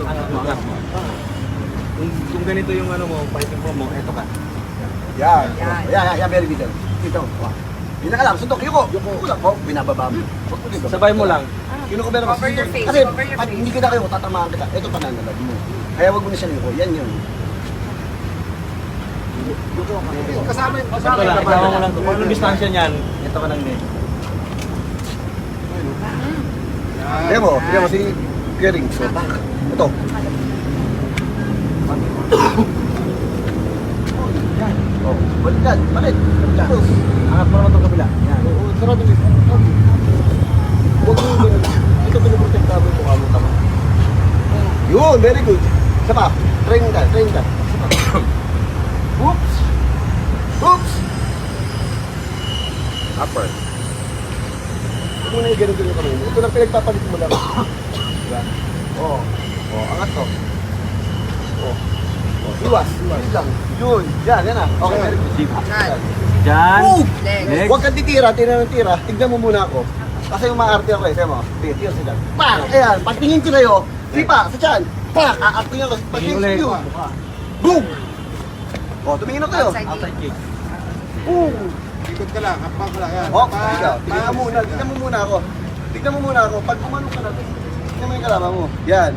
Angat mo. Kung ganito yung ano mo, fighting form mo, eto ka. Yan. Yan, very good. Dito. Yun na ka lang, suntok, yuko. Yuko lang, binababa mo. Sabay mo lang. Kinuko meron Cover your face, Kasi cover your pag face. hindi kita kayo, tatamaan kita. Ito pananalag mo. Kaya wag mo na siya yuko. Yan yun. Kasama yung Ito lang, ikaw mo lang. Kung anong distansya niyan, ito ka lang din. Tignan mo si Kering. So, ito. Oh, balikan, balik. Tapos, Angat mo naman itong kabila. Yan. sarado mo. Huwag mo ganun. Ito pinaprotekta mo yung mukha mo tama. Yun, very good. Isa pa. Train ka. Isa pa. Oops. Upper. Huwag mo na yung ganun yung kamay mo. Ito lang pinagpapalit mo lang. Diba? Oo. Angat to. Iwas lang. Yun. Yan na. Okay, very good. Diyan. Move! Next. Huwag kang titira, tira. Tignan mo muna ako. Kasi umaarte ako eh. Sabi mo, tira sa dyan. Pak! Ayan, pagtingin ko sa'yo, sipa, sa dyan. Pak! Aartingin ako. Pagtingin Ulit. sa'yo. Boom! O, tumingin na kayo. Outside kick. Boom! Ikot ka lang, hapang ka lang. Yan. O, ikaw. Tignan mo muna ako. Pag umano ka na, tignan mo yung kalama mo. Yan.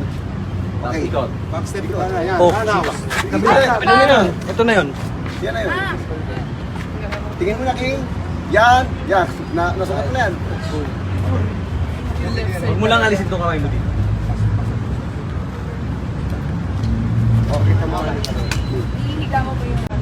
Okay. Ikot. Backstep ka na. Yan. Oh. Hanaw. Kabila. Ano na yun? Ito na yun. Yan na yun. Tingin mo na, King. Yan. Nasukat mo na yan. Huwag mo lang alisin itong kamay mo dito. Okay, tama ka. Hihiga mo ba yung